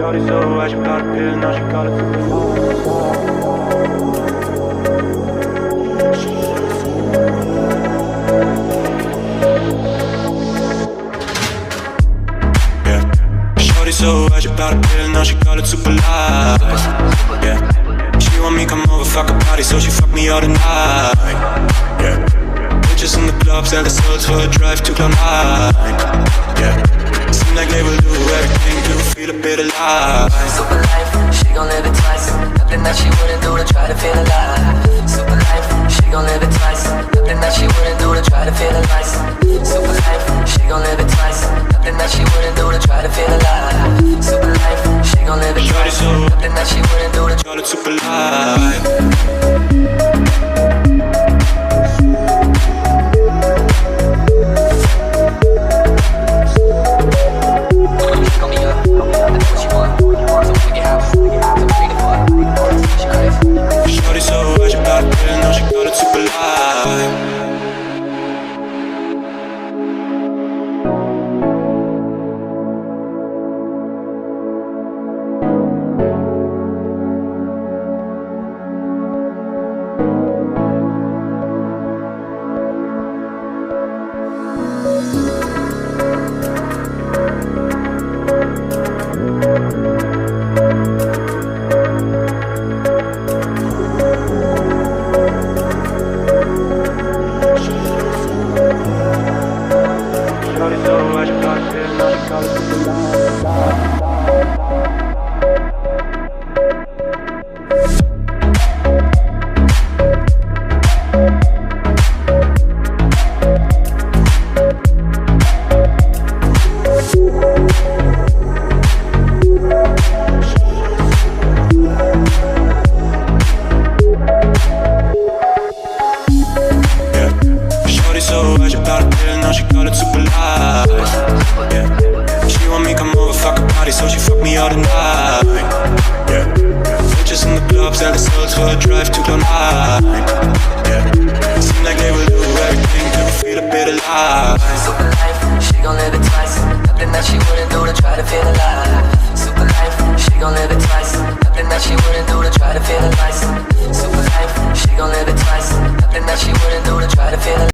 Shorty so why she got a pill, now she call it super yeah. Shorty so why she got a pill, now she call it super life. Yeah. She want me come over, fuck a party, so she fuck me all the night. Yeah. Bitches in the club, sell the souls for a drive to Cloud9. Yeah. Seem like they will do everything to feel a bit alive. Super life, she gon' live it twice. Nothing that she wouldn't do to try to feel alive. Super life, she gon' live it twice. Nothing that she wouldn't do to try to feel alive. Super life, she gon' live it twice. Nothing that she wouldn't do to try to feel alive. Super life, she gon' live it twice. Nothing that she wouldn't do to call it super life. Shorty so why she got a pill, now she call it super life. Shorty so why she got a pill, now she call it super life. So why she got a pill, now she call it super life. Yeah. She want me come over, fuck a party, so she fuck me all the night. Yeah. Bitches in the club, sell the souls for a drive to Cloud9. Yeah. Seem like they will do everything to feel a bit alive. Super life, she gon' live it twice. Nothing that she wouldn't do to try to feel alive. Super life, she gon' live it twice. Nothing that she wouldn't do to try to feel alive. Super life, she gon' live it twice. Nothing that she wouldn't do to try to feel alive.